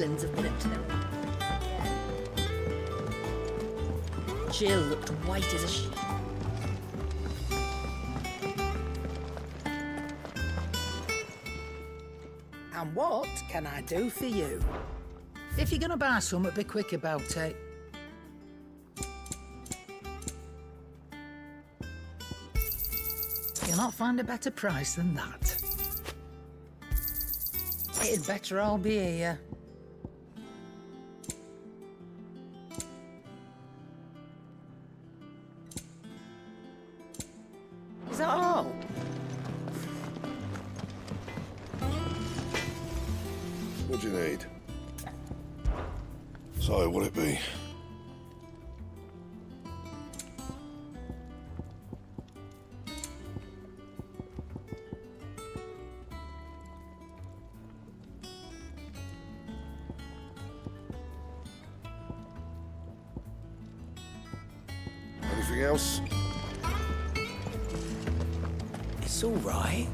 villains have been up to their again. Jill looked white as a sheet. And what can I do for you? If you're gonna buy something, be quick about it. You'll not find a better price than that. It'd better all be here. Is that all? What do you need? So, what'll it be? Anything else? It's all right.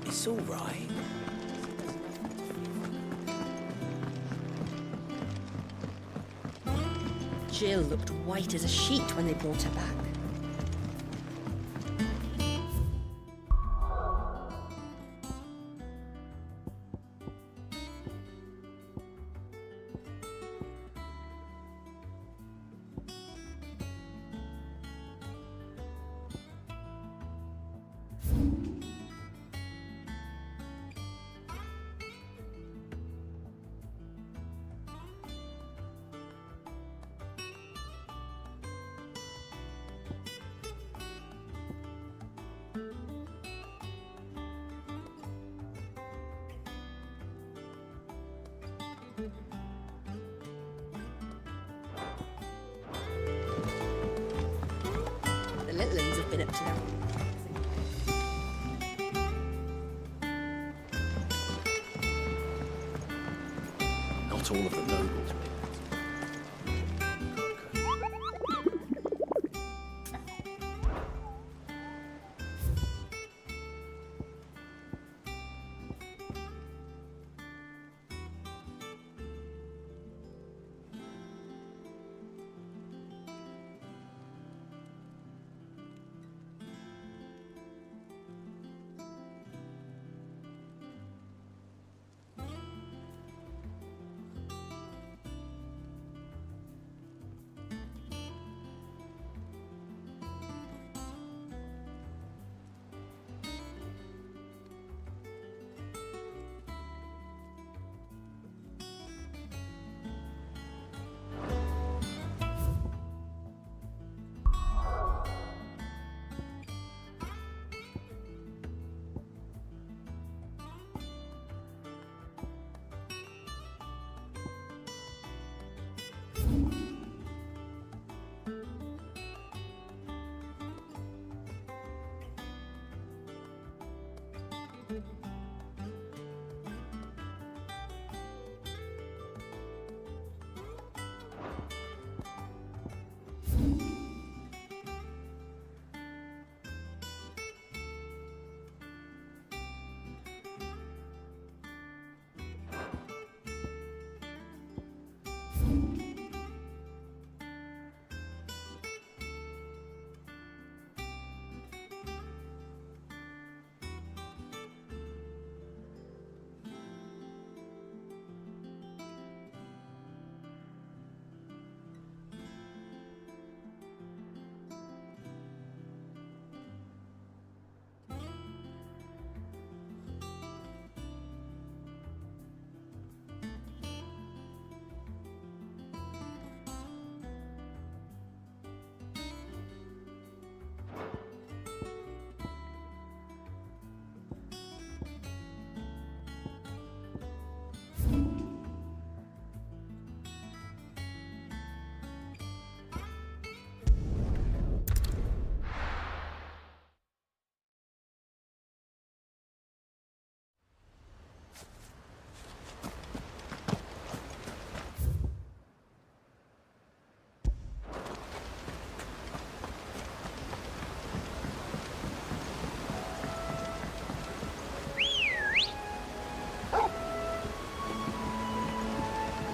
It's all right. Jill looked white as a sheet when they brought her back. been up to now. Not all of the nobles.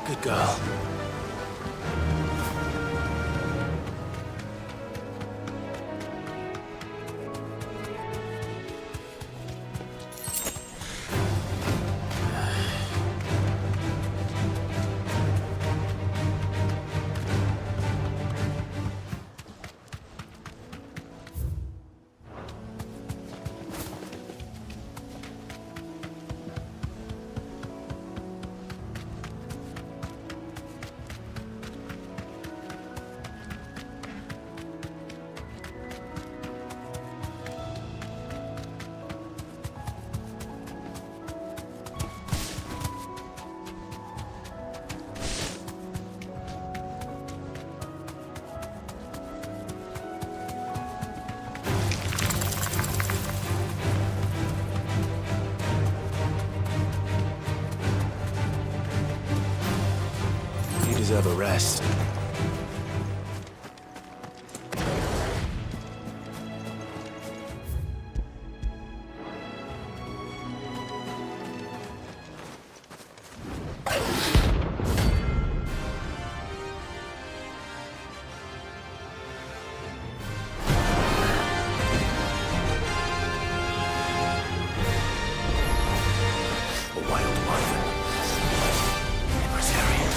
Good girl. You deserve a rest. A wild wyvern. Empresario.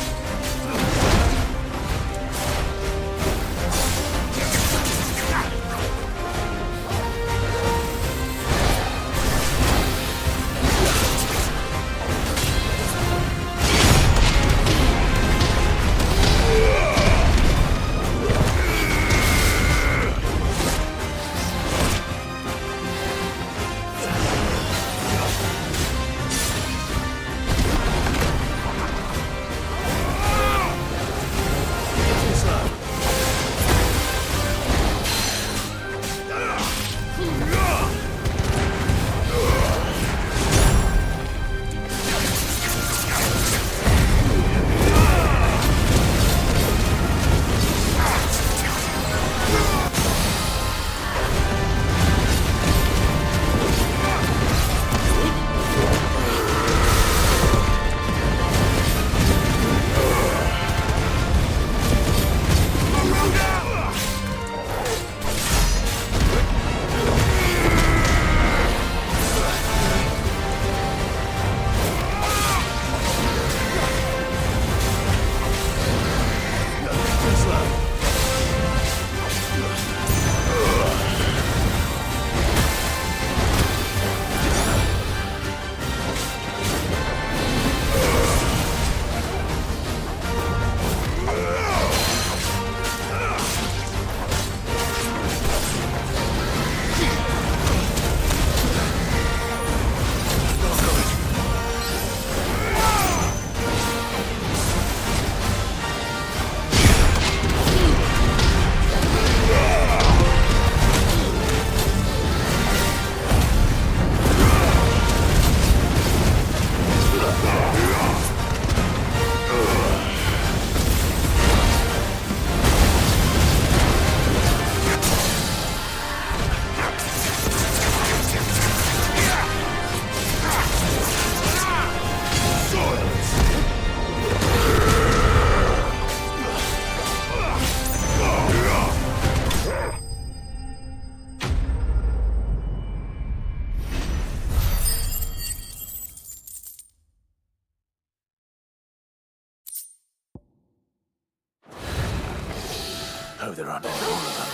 Oh, there are not all of them.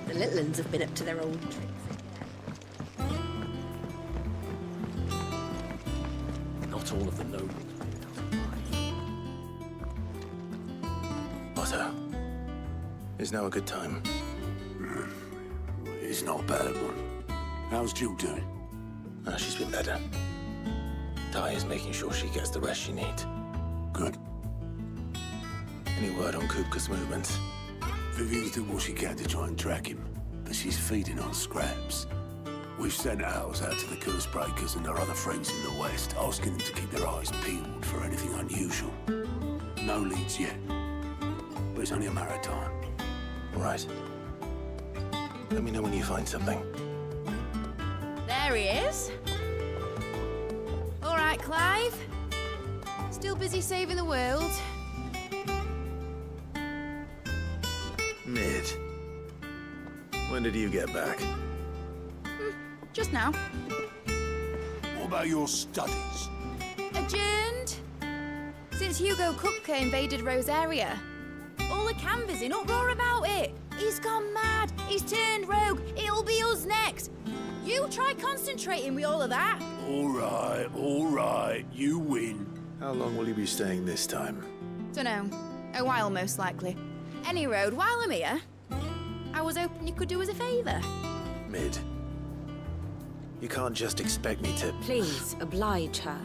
The little uns have been up to their old tricks again. Not all of the nobles. Otto, is now a good time? It's not a bad one. How's Jill doing? She's been better. Ty is making sure she gets the rest she needs. Good. Any word on Kupka's movements? Vivian's doing what she can to try and track him, but she's feeding on scraps. We've sent ours out to the curse breakers and our other friends in the West, asking them to keep their eyes peeled for anything unusual. No leads yet, but it's only a matter of time. Right. Let me know when you find something. There he is. All right, Clive. Still busy saving the world. Mid. When did you get back? Just now. What about your studies? Adjourned. Since Hugo Kupka invaded Rosaria. All the canvas in uproar about it. He's gone mad. He's turned rogue. It'll be us next. You try concentrating with all of that. All right, you win. How long will you be staying this time? Dunno. A while, most likely. Any road, while I'm here, I was hoping you could do us a favour. Mid. You can't just expect me to... Please, oblige her.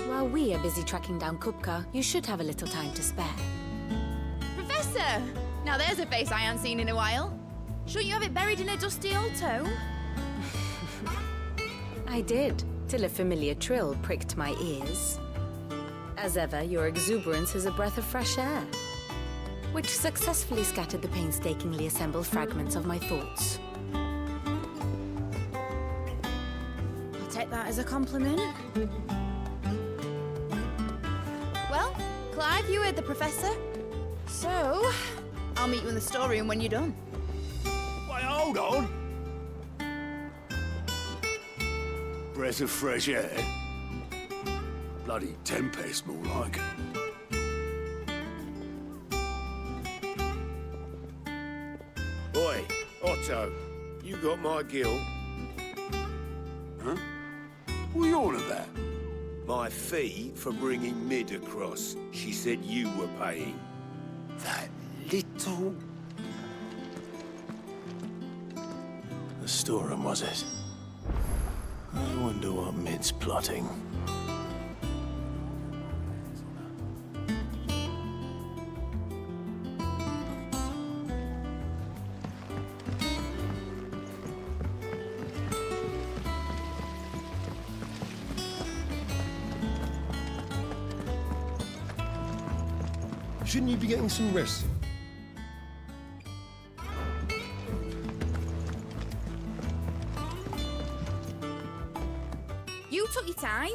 While we are busy tracking down Kupka, you should have a little time to spare. Professor! Now there's a face I haven't seen in a while. Shouldn't you have it buried in a dusty old tome? I did, till a familiar trill pricked my ears. As ever, your exuberance is a breath of fresh air, which successfully scattered the painstakingly assembled fragments of my thoughts. I'll take that as a compliment. Well, Clive, you heard the professor. So, I'll meet you in the storeroom when you're done. Wait, hold on. Breath of fresh air. Bloody tempest, more like. Oi, Otto, you got my guilt. Huh? What are you on about? My fee for bringing Mid across. She said you were paying. That little... The storeroom, was it? I wonder what Mid's plotting. Shouldn't you be getting some rest? You took your time.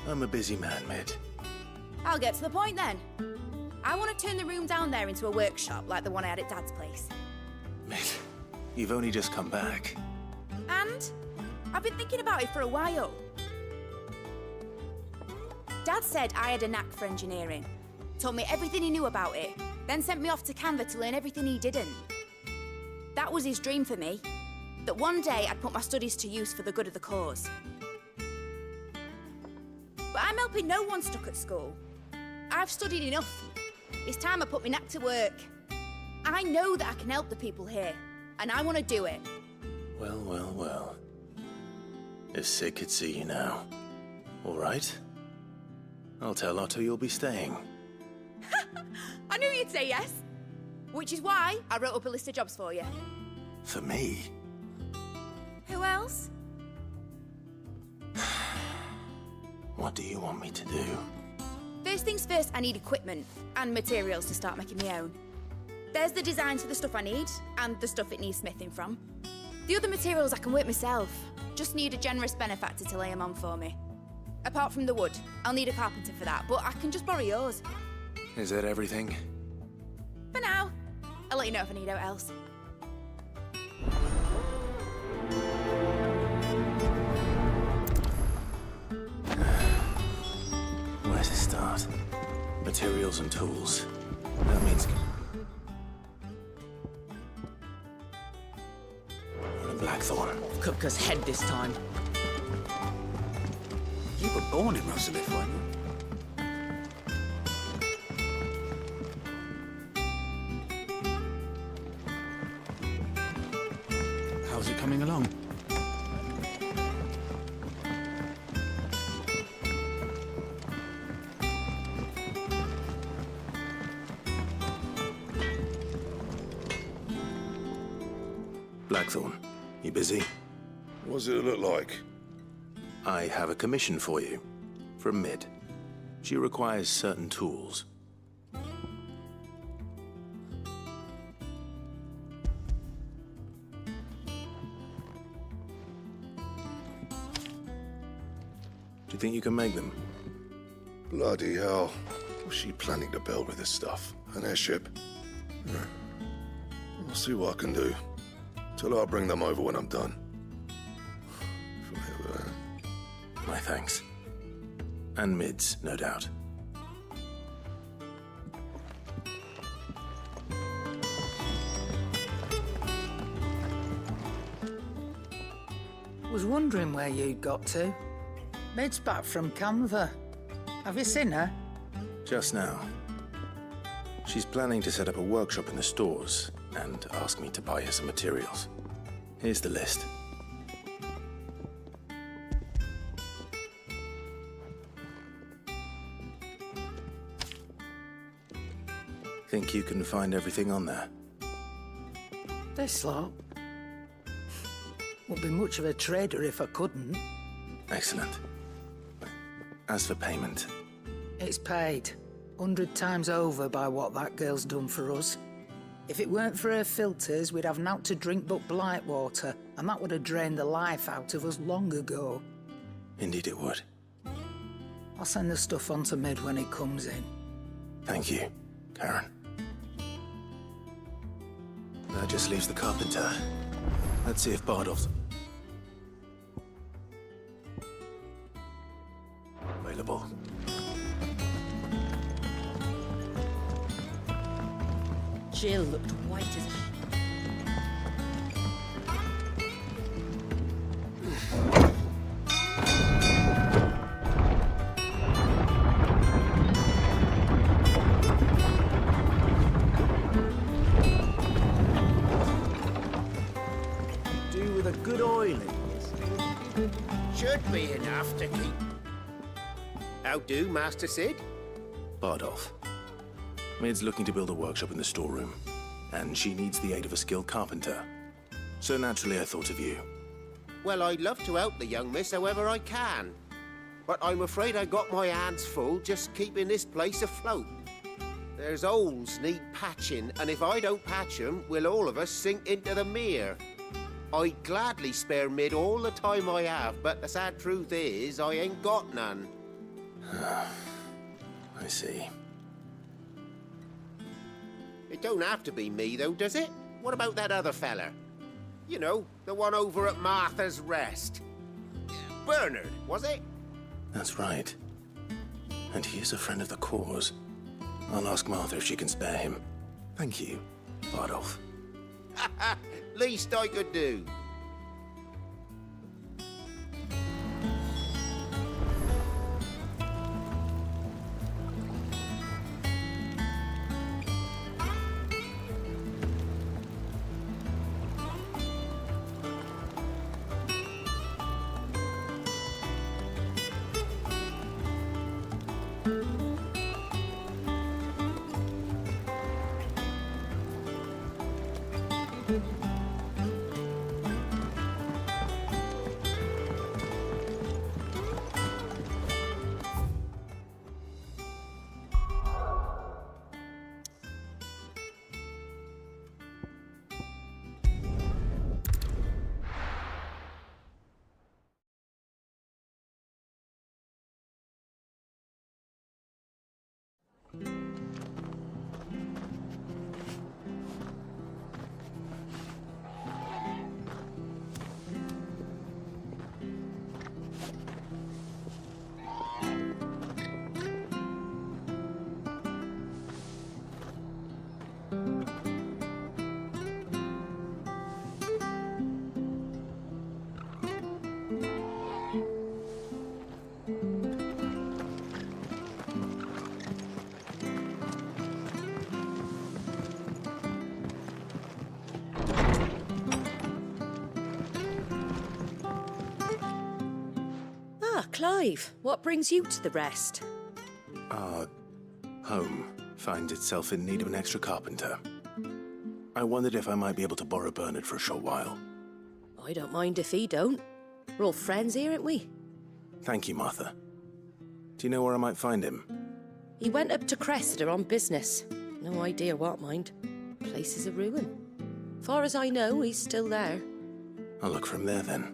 I'm a busy man, Mid. I'll get to the point then. I want to turn the room down there into a workshop like the one I had at Dad's place. Mid, you've only just come back. And I've been thinking about it for a while. Dad said I had a knack for engineering. Told me everything he knew about it, then sent me off to Canva to learn everything he didn't. That was his dream for me, that one day I'd put my studies to use for the good of the cause. But I'm helping no one stuck at school. I've studied enough. It's time I put my knack to work. I know that I can help the people here, and I want to do it. Well, well, well. If Sid could see you now. All right. I'll tell Otto you'll be staying. I knew you'd say yes. Which is why I wrote up a list of jobs for you. For me? Who else? What do you want me to do? First things first, I need equipment and materials to start making my own. There's the designs for the stuff I need, and the stuff it needs smithing from. The other materials I can work myself. Just need a generous benefactor to lay them on for me. Apart from the wood, I'll need a carpenter for that, but I can just borrow yours. Is that everything? For now. I'll let you know if I need out else. Where to start? Materials and tools. That means... Blackthorn. Cooker's head this time. You were born in Rosalith, weren't you? How's it coming along? Blackthorn, you busy? What does it look like? I have a commission for you. From Mid. She requires certain tools. Do you think you can make them? Bloody hell. What's she planning to build with this stuff? An airship? I'll see what I can do. Tell her I'll bring them over when I'm done. My thanks. And Mid's, no doubt. Was wondering where you'd got to. Mid's back from Canva. Have you seen her? Just now. She's planning to set up a workshop in the stores and ask me to buy her some materials. Here's the list. Think you can find everything on there? This lot. Wouldn't be much of a trader if I couldn't. Excellent. As for payment... It's paid. 100 times over by what that girl's done for us. If it weren't for her filters, we'd have naught to drink but blight water, and that would have drained the life out of us long ago. Indeed it would. I'll send the stuff on to Mid when it comes in. Thank you, Karen. That just leaves the carpenter. Let's see if Bardolph's... available. Jill looked white as a sheet. Do with a good oiling. Should be enough to keep. How do, Master Sid? Bardolph. Mid's looking to build a workshop in the storeroom, and she needs the aid of a skilled carpenter. So naturally I thought of you. Well, I'd love to help the young miss however I can. But I'm afraid I got my hands full just keeping this place afloat. There's holes need patching, and if I don't patch them, we'll all of us sink into the mere. I'd gladly spare Mid all the time I have, but the sad truth is, I ain't got none. I see. It don't have to be me, though, does it? What about that other fella? You know, the one over at Martha's Rest. Bernard, was it? That's right. And he is a friend of the cause. I'll ask Martha if she can spare him. Thank you, Bardolph. Least I could do. Clive, what brings you to the rest? Our home finds itself in need of an extra carpenter. I wondered if I might be able to borrow Bernard for a short while. I don't mind if he don't. We're all friends here, aren't we? Thank you, Martha. Do you know where I might find him? He went up to Cressida on business. No idea what, mind. Place is a ruin. Far as I know, he's still there. I'll look for him there, then.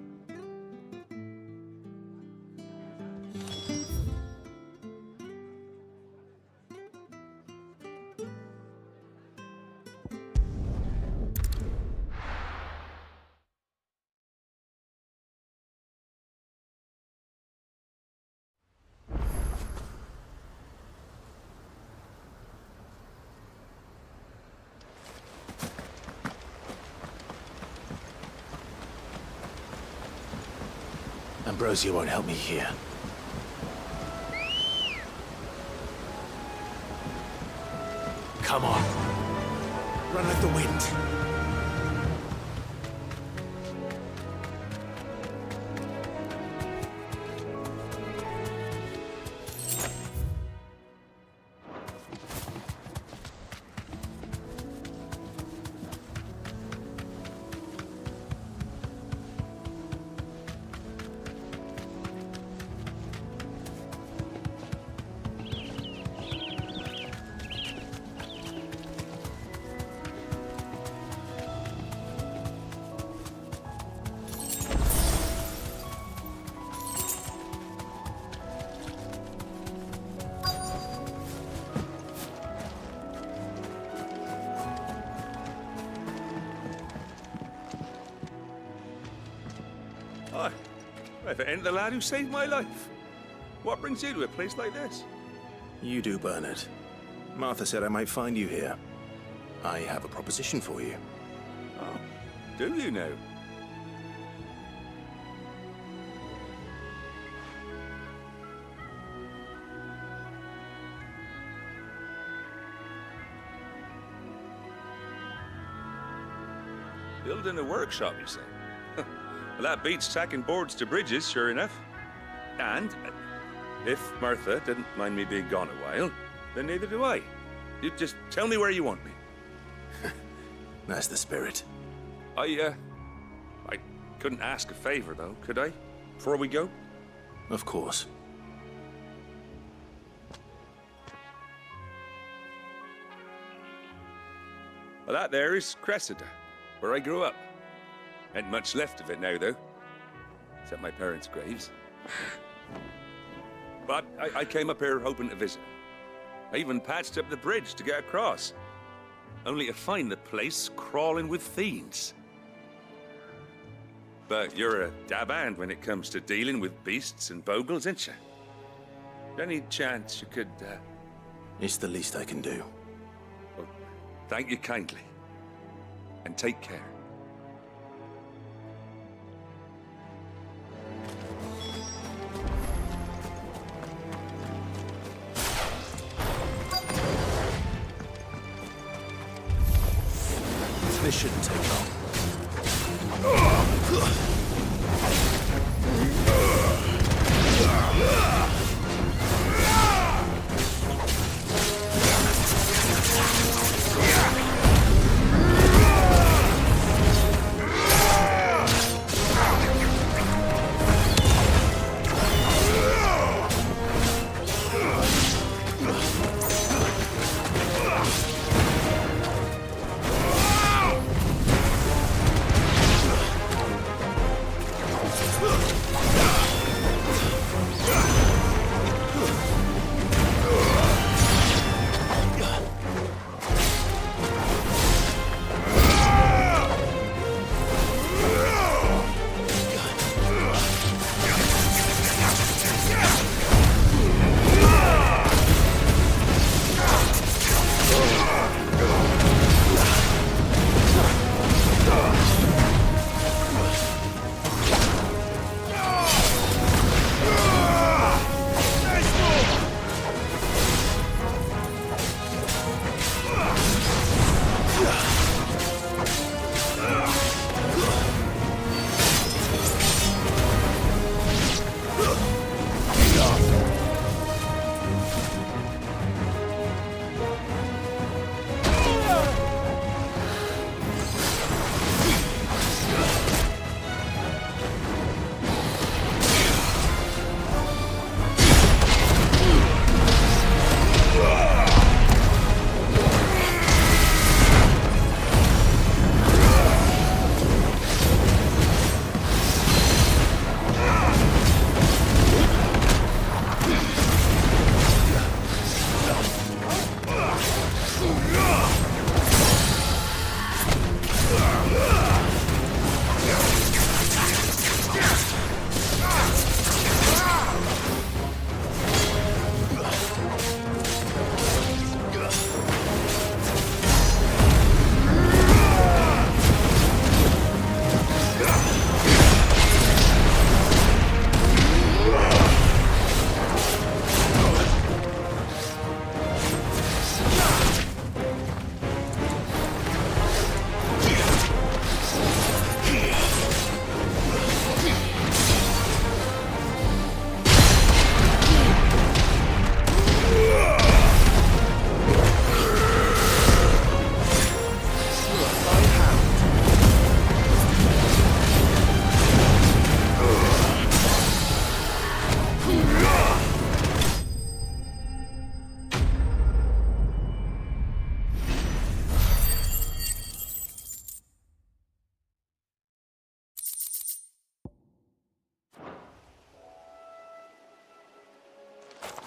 Ambrosia won't help me here. Come on. Run like the wind. Hi. If it ain't the lad who saved my life. What brings you to a place like this? You do, Bernard. Martha said I might find you here. I have a proposition for you. Oh, do you now? Building a workshop, you say? Well, that beats tacking boards to bridges, sure enough. And if Martha didn't mind me being gone a while, then neither do I. You just tell me where you want me. That's the spirit. I couldn't ask a favor, though, could I? Before we go? Of course. Well, that there is Cressida, where I grew up. Ain't much left of it now, though. Except my parents' graves. But I came up here hoping to visit. I even patched up the bridge to get across. Only to find the place crawling with fiends. But you're a dab hand when it comes to dealing with beasts and bogles, ain't you? Any chance you could, It's the least I can do. Well, thank you kindly. And take care. This shouldn't take long.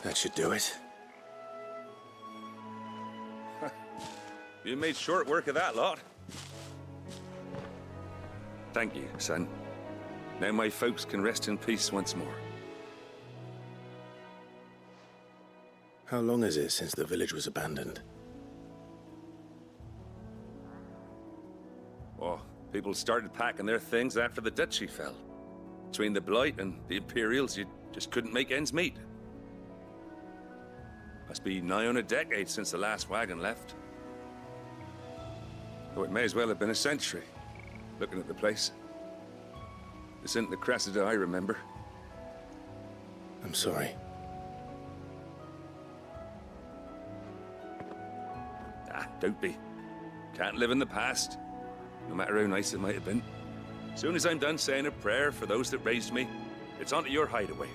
That should do it. You made short work of that lot. Thank you, son. Now my folks can rest in peace once more. How long is it since the village was abandoned? Oh, people started packing their things after the duchy fell. Between the Blight and the Imperials, you just couldn't make ends meet. Must be nigh on a decade since the last wagon left. Though it may as well have been a century, looking at the place. This isn't the Cressida I remember. I'm sorry. Ah, don't be. Can't live in the past, no matter how nice it might have been. Soon as I'm done saying a prayer for those that raised me, it's on to your hideaway.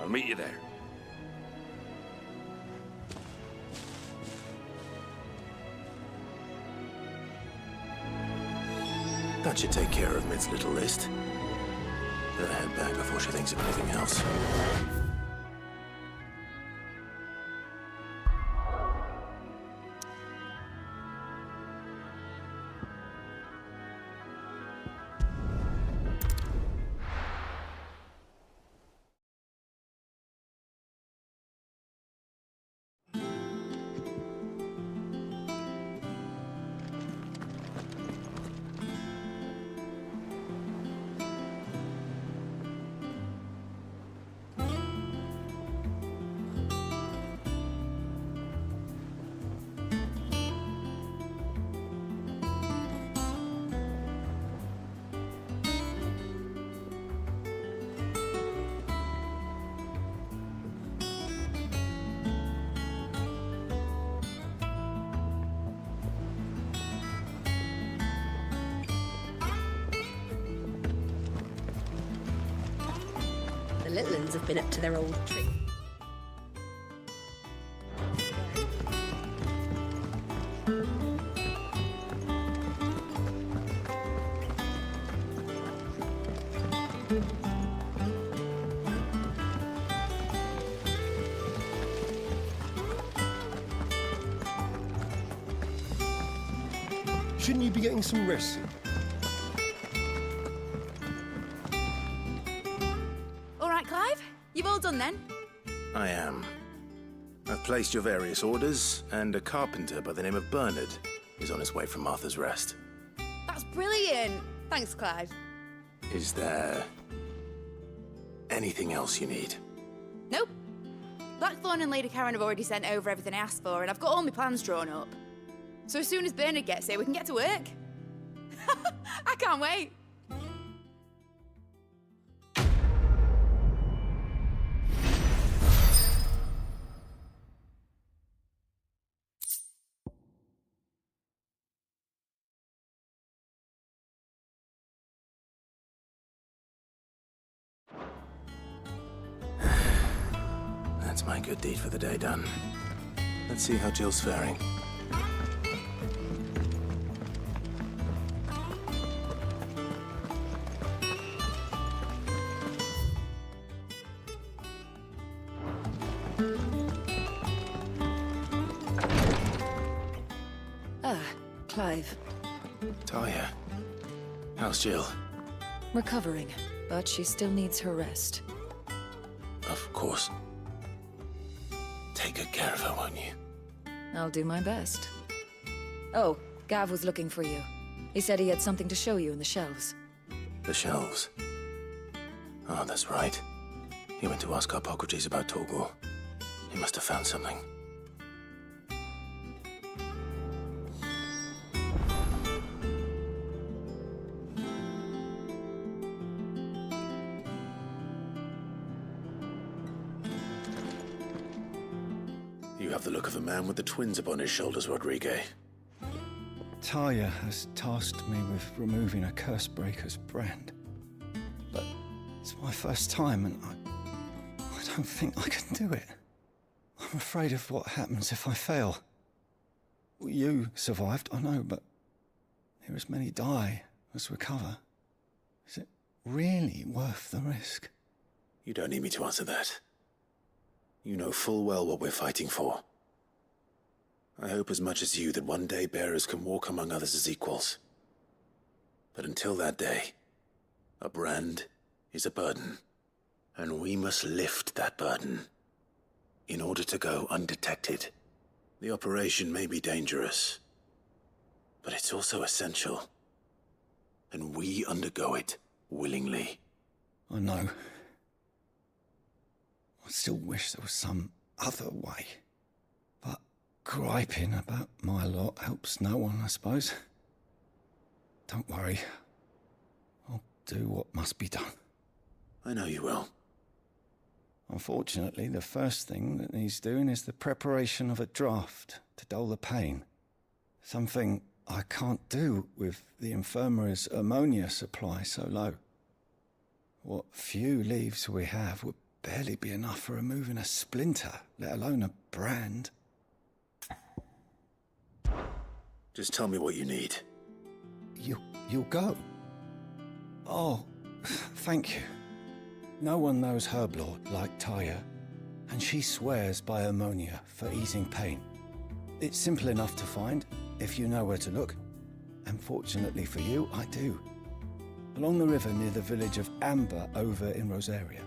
I'll meet you there. That should take care of Mid's little list. Better head back before she thinks of anything else. The little uns have been up to their old trick. Shouldn't you be getting some rest? All right, Clive? You've all done then? I am. I've placed your various orders, and a carpenter by the name of Bernard is on his way from Martha's Rest. That's brilliant. Thanks, Clive. Is there anything else you need? Nope. Blackthorn and Lady Karen have already sent over everything I asked for, and I've got all my plans drawn up. So as soon as Bernard gets here, we can get to work. I can't wait. That's my good deed for the day done. Let's see how Jill's faring. Clive. Talia, how's Jill? Recovering, but she still needs her rest. Of course. Take good care of her, won't you? I'll do my best. Oh, Gav was looking for you. He said he had something to show you in the shelves. The shelves? Oh, that's right. He went to ask Harpocrates about Torgor. He must have found something. You have the look of a man with the twins upon his shoulders, Rodrigue. Talia has tasked me with removing a Cursebreaker's brand. But it's my first time, and I don't think I can do it. I'm afraid of what happens if I fail. You survived, I know, but here as many die as recover. Is it really worth the risk? You don't need me to answer that. You know full well what we're fighting for. I hope as much as you that one day bearers can walk among others as equals. But until that day, a brand is a burden, and we must lift that burden in order to go undetected. The operation may be dangerous, but it's also essential, and we undergo it willingly. I know. I still wish there was some other way. But griping about my lot helps no one, I suppose. Don't worry. I'll do what must be done. I know you will. Unfortunately, the first thing that needs doing is the preparation of a draft to dull the pain. Something I can't do with the infirmary's ammonia supply so low. What few leaves we have would barely be enough for removing a splinter, let alone a brand. Just tell me what you need. You'll go? Oh, thank you. No one knows Herblord like Taya, and she swears by ammonia for easing pain. It's simple enough to find, if you know where to look. And fortunately for you, I do. Along the river near the village of Amber over in Rosaria.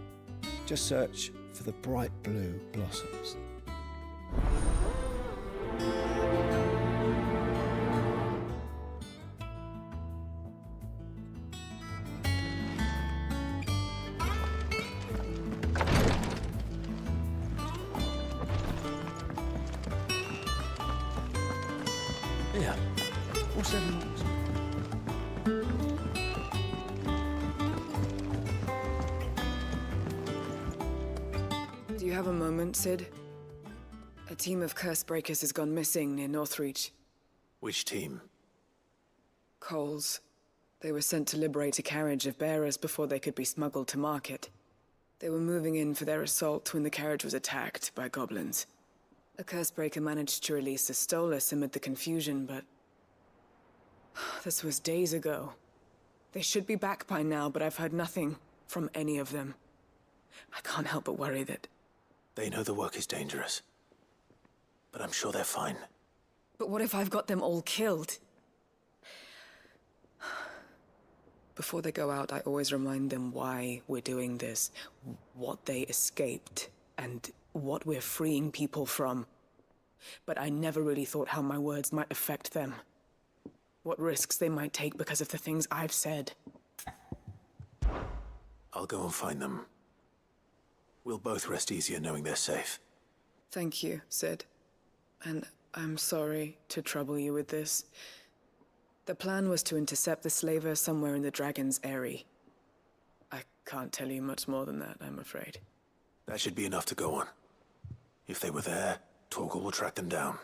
Just search for the bright blue blossoms. Yeah. Or 7 months. Do you have a moment, Sid? A team of curse breakers has gone missing near Northreach. Which team? Coles. They were sent to liberate a carriage of bearers before they could be smuggled to market. They were moving in for their assault when the carriage was attacked by goblins. A cursebreaker managed to release a Stolas amid the confusion, but... this was days ago. They should be back by now, but I've heard nothing from any of them. I can't help but worry that... They know the work is dangerous, but I'm sure they're fine. But what if I've got them all killed? Before they go out, I always remind them why we're doing this, what they escaped, and what we're freeing people from. But I never really thought how my words might affect them. What risks they might take because of the things I've said. I'll go and find them. We'll both rest easier knowing they're safe. Thank you, Sid. And I'm sorry to trouble you with this. The plan was to intercept the slaver somewhere in the Dragon's Eyrie. I can't tell you much more than that, I'm afraid. That should be enough to go on. If they were there, Torgal will track them down.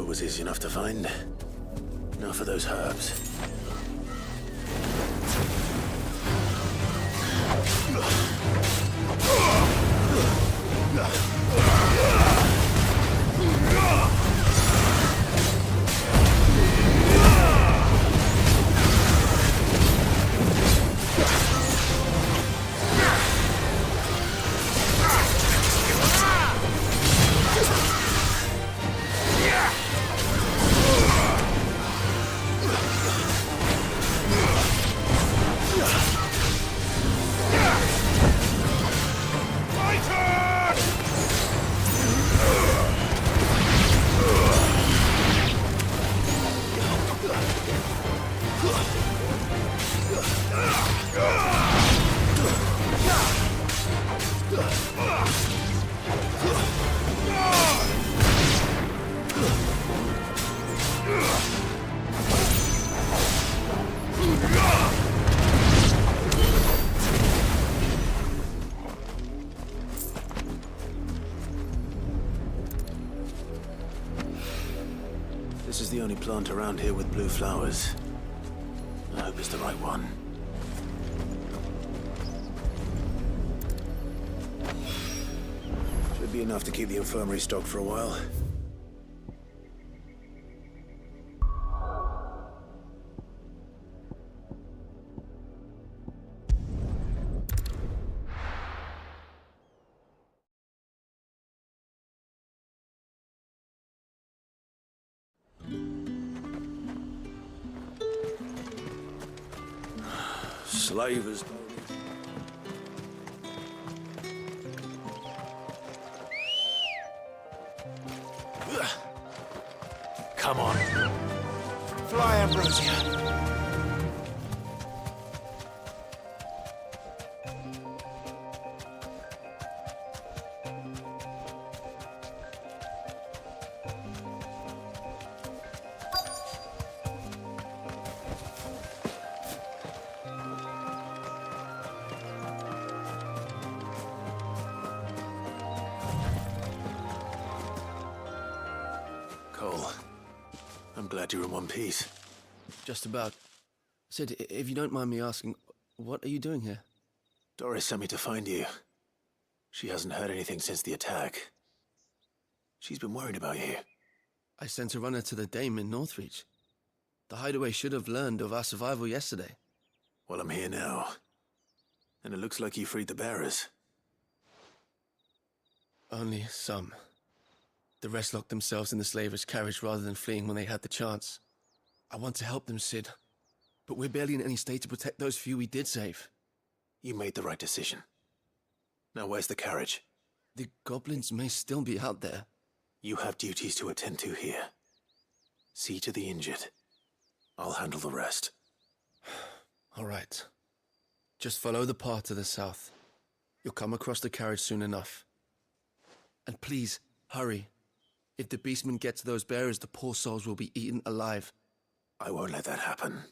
Was easy enough to find. Now for those herbs. the only plant around here with blue flowers. I hope it's the right one. Should be enough to keep the infirmary stocked for a while. Slavers. Come on. Fly, Ambrosia. Cole, I'm glad you're in one piece. Just about. Sid, if you don't mind me asking, what are you doing here? Doris sent me to find you. She hasn't heard anything since the attack. She's been worried about you. I sent a runner to the Dame in Northreach. The hideaway should have learned of our survival yesterday. Well, I'm here now. And it looks like you freed the bearers. Only some. The rest locked themselves in the slavers' carriage rather than fleeing when they had the chance. I want to help them, Sid. But we're barely in any state to protect those few we did save. You made the right decision. Now where's the carriage? The goblins may still be out there. You have duties to attend to here. See to the injured. I'll handle the rest. All right. Just follow the path to the south. You'll come across the carriage soon enough. And please, hurry. If the beastmen get to those bearers, the poor souls will be eaten alive. I won't let that happen.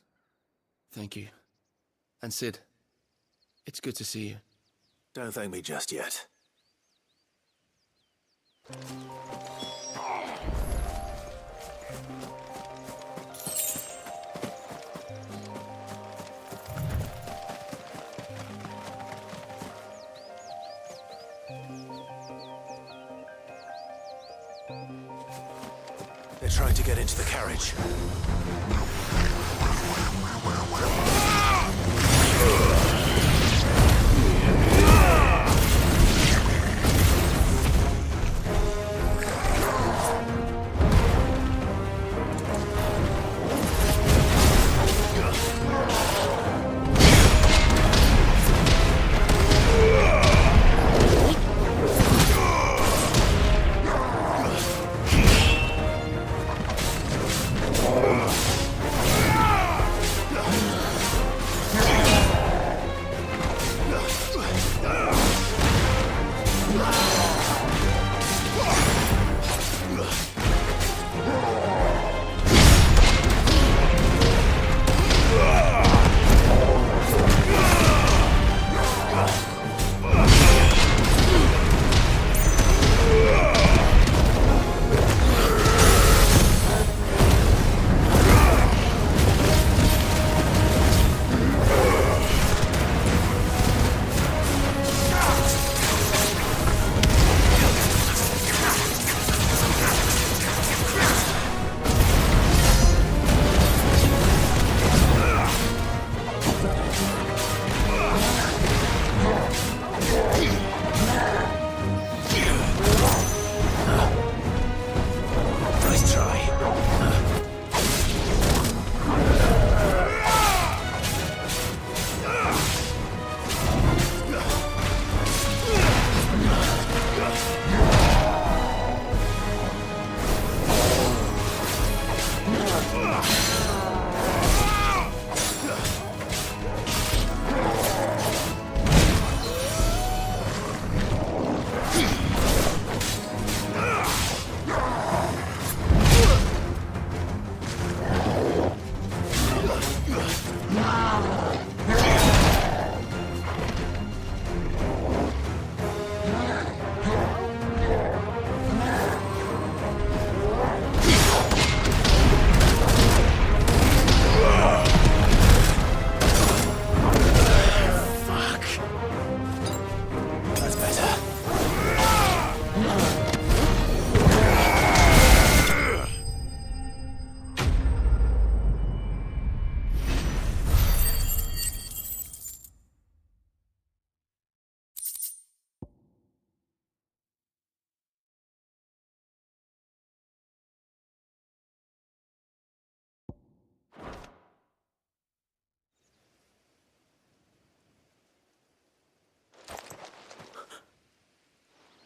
Thank you. And Sid, it's good to see you. Don't thank me just yet. They're trying to get into the carriage.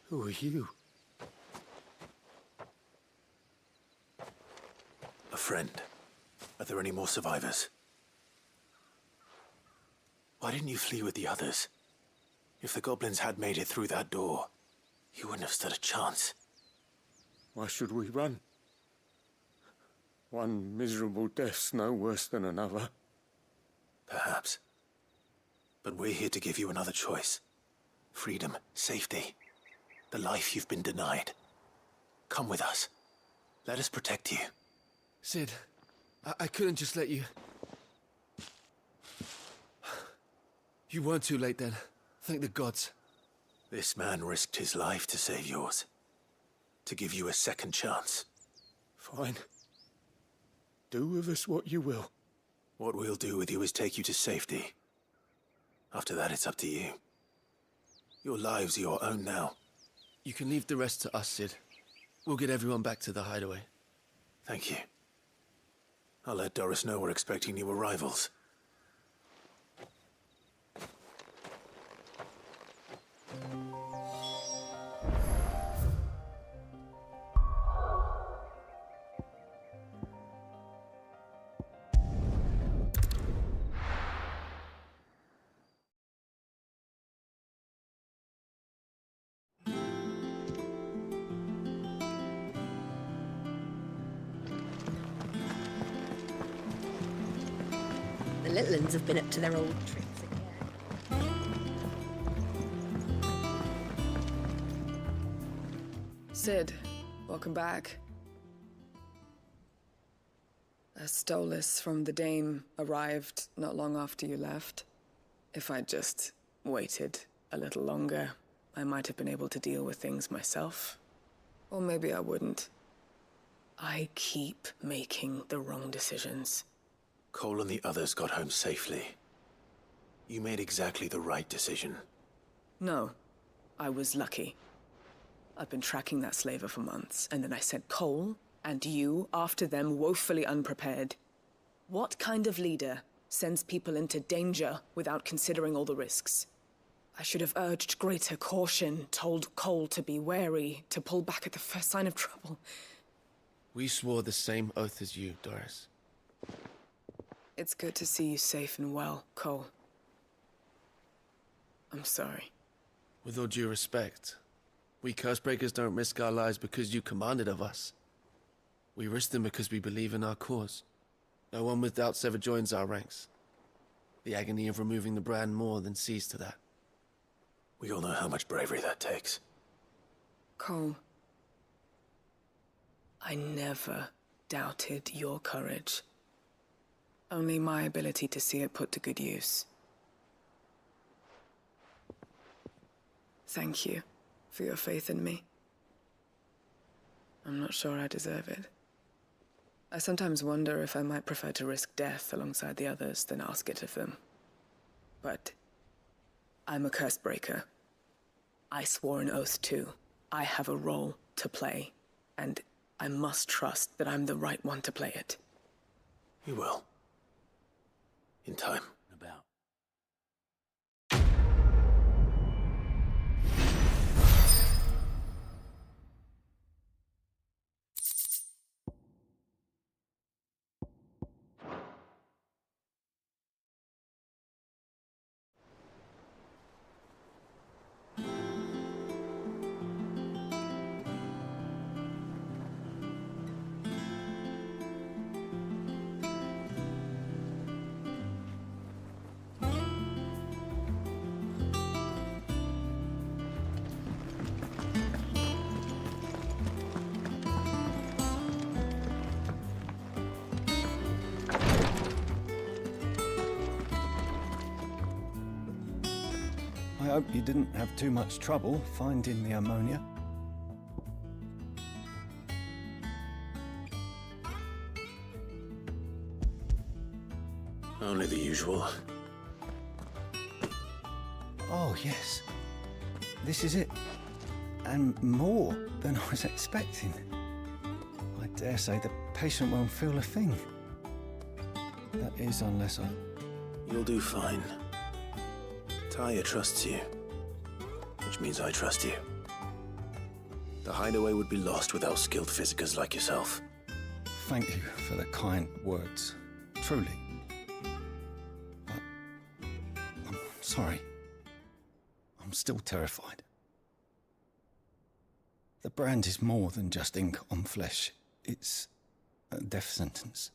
Who are you? A friend. Are there any more survivors? Why didn't you flee with the others? If the goblins had made it through that door, you wouldn't have stood a chance. Why should we run? One miserable death's no worse than another. Perhaps. But we're here to give you another choice. Freedom, safety, the life you've been denied. Come with us. Let us protect you. Sid, I couldn't just let you... You weren't too late then. Thank the gods. This man risked his life to save yours. To give you a second chance. Fine. Do with us what you will. What we'll do with you is take you to safety. After that, it's up to you. Your lives are your own now. You can leave the rest to us, Sid. We'll get everyone back to the hideaway. Thank you. I'll let Doris know we're expecting new arrivals. The little ones have been up to their old tricks again. Sid, welcome back. A Stolas from the Dame arrived not long after you left. If I'd just waited a little longer, I might have been able to deal with things myself. Or maybe I wouldn't. I keep making the wrong decisions. Cole and the others got home safely. You made exactly the right decision. No, I was lucky. I've been tracking that slaver for months, and then I sent Cole and you after them woefully unprepared. What kind of leader sends people into danger without considering all the risks? I should have urged greater caution, told Cole to be wary, to pull back at the first sign of trouble. We swore the same oath as you, Doris. It's good to see you safe and well, Cole. I'm sorry. With all due respect, we Cursebreakers don't risk our lives because you commanded of us. We risk them because we believe in our cause. No one with doubts ever joins our ranks. The agony of removing the brand more than sees to that. We all know how much bravery that takes. Cole, I never doubted your courage. Only my ability to see it put to good use. Thank you for your faith in me. I'm not sure I deserve it. I sometimes wonder if I might prefer to risk death alongside the others than ask it of them. But I'm a Cursebreaker. I swore an oath too. I have a role to play, and I must trust that I'm the right one to play it. You will. In time. About. I hope you didn't have too much trouble finding the ammonia. Only the usual. Oh, yes. This is it. And more than I was expecting. I dare say the patient won't feel a thing. That is, unless I... You'll do fine. Taya trusts you, which means I trust you. The hideaway would be lost without skilled physicers like yourself. Thank you for the kind words. Truly. But I'm sorry. I'm still terrified. The brand is more than just ink on flesh. It's a death sentence.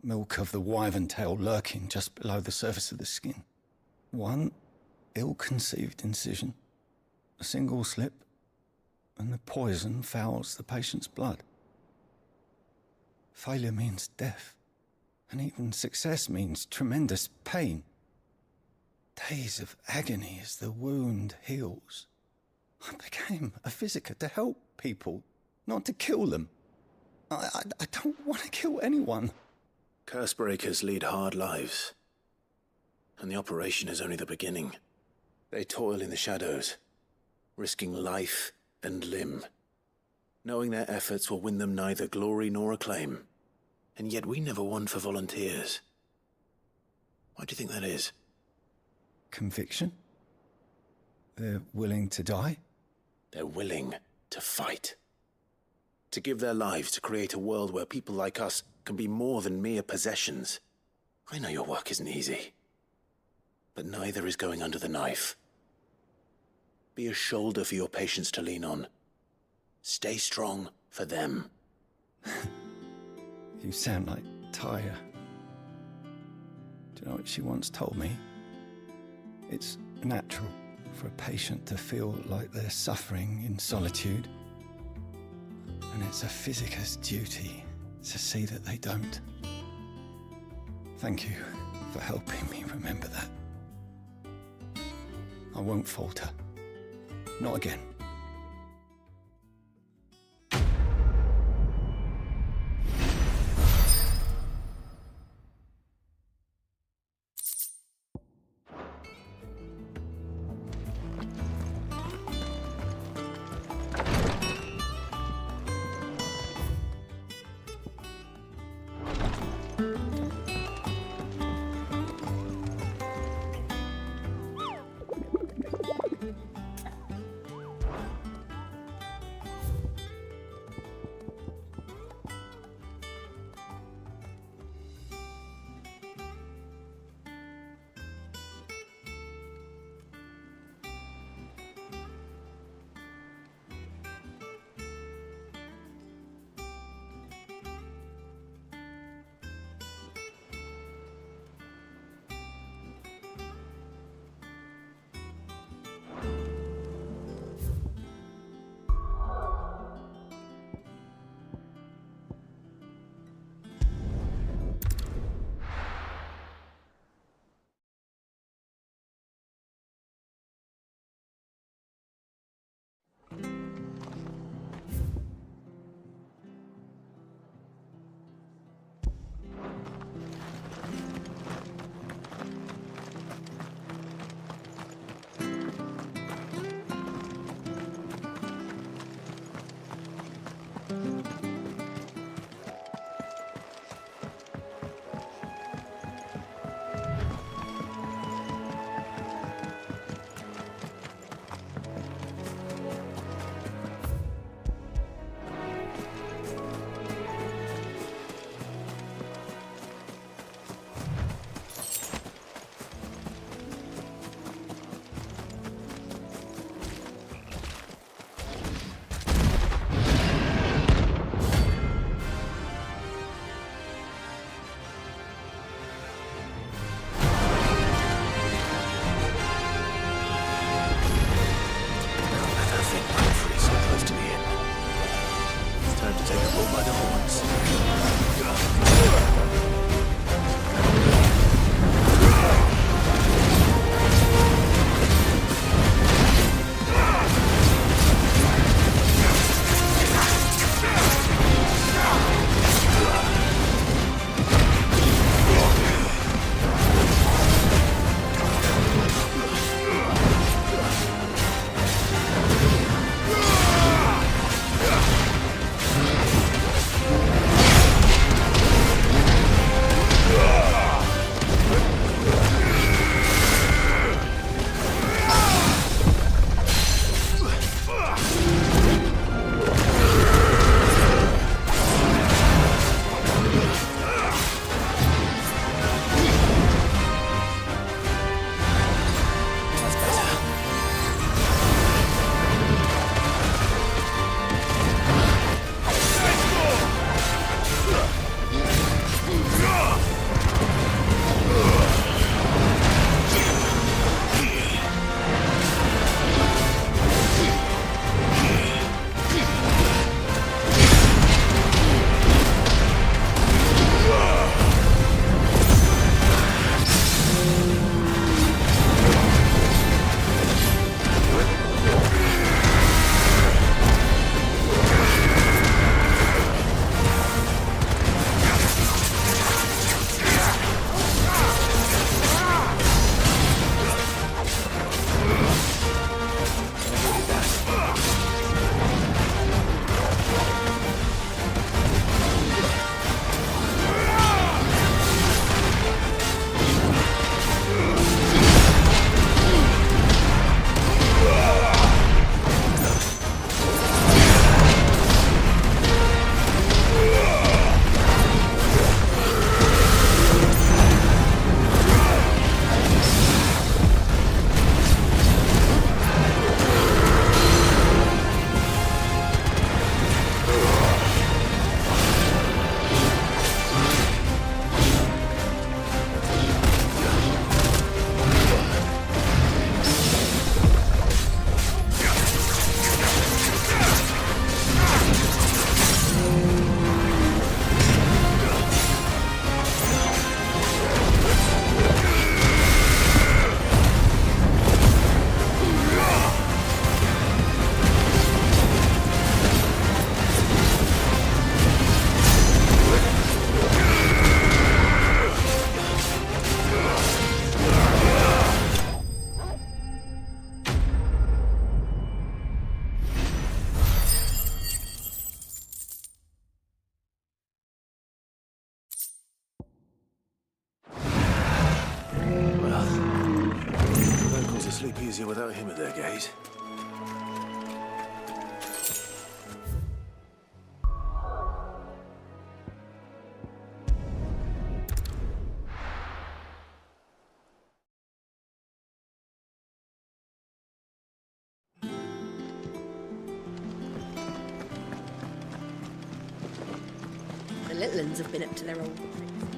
Milk of the wyvern tail lurking just below the surface of the skin. One ill-conceived incision, a single slip, and the poison fouls the patient's blood. Failure means death, and even success means tremendous pain. Days of agony as the wound heals. I became a physiker to help people, not to kill them. I don't want to kill anyone. Cursebreakers lead hard lives, and the operation is only the beginning. They toil in the shadows, risking life and limb, knowing their efforts will win them neither glory nor acclaim. And yet we never won for volunteers. Why do you think that is? Conviction? They're willing to die? They're willing to fight. To give their lives to create a world where people like us can be more than mere possessions. I know your work isn't easy, but neither is going under the knife. Be a shoulder for your patients to lean on. Stay strong for them. You sound like Taya. Do you know what she once told me? It's natural for a patient to feel like they're suffering in solitude. And it's a physiker's duty to see that they don't. Thank you for helping me remember that. I won't falter. Not again. without him at their gate. The little uns have been up to their old tricks.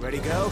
Ready, go?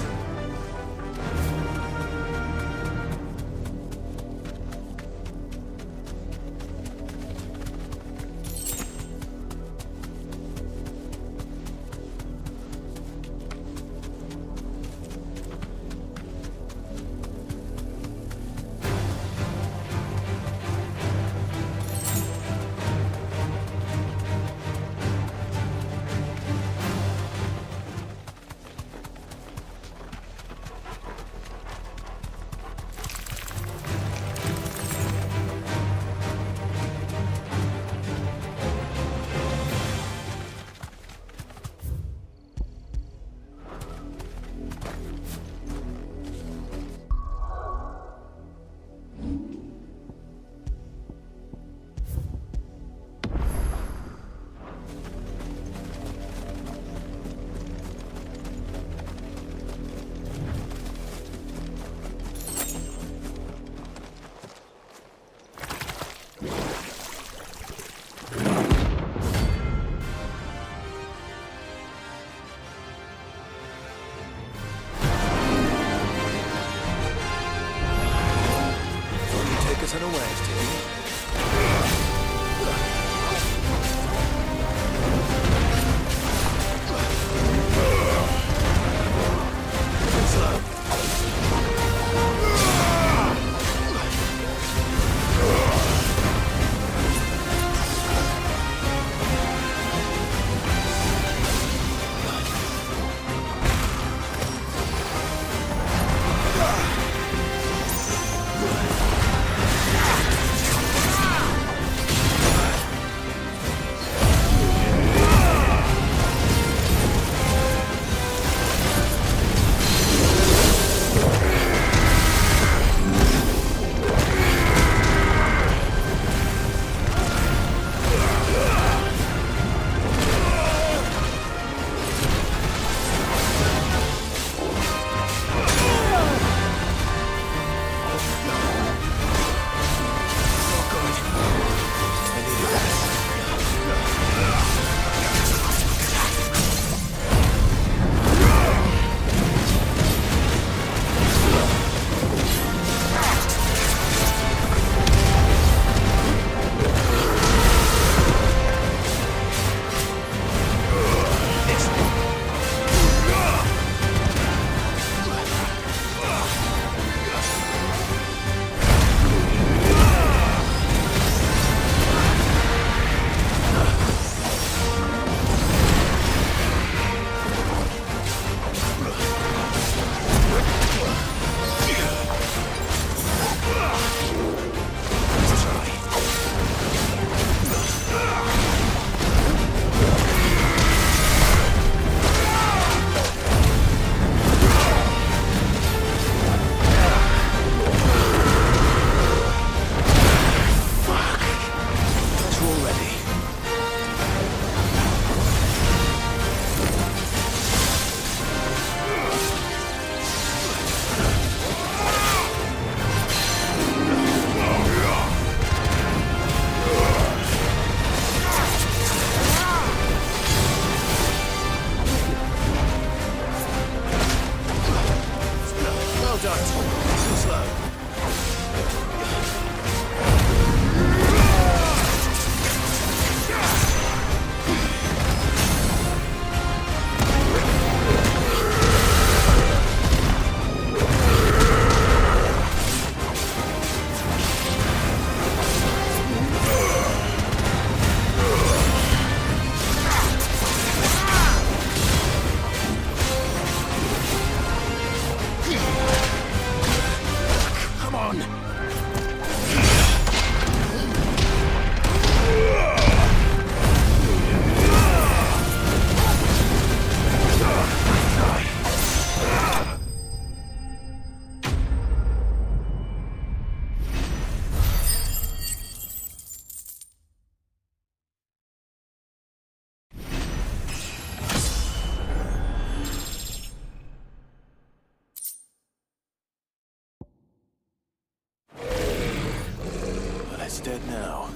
dead now.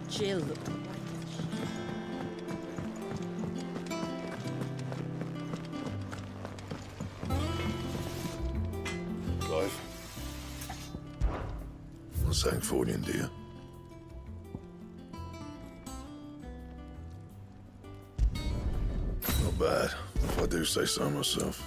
Jill. Clive. Sangfordian, dear. Not bad, if I do say so myself.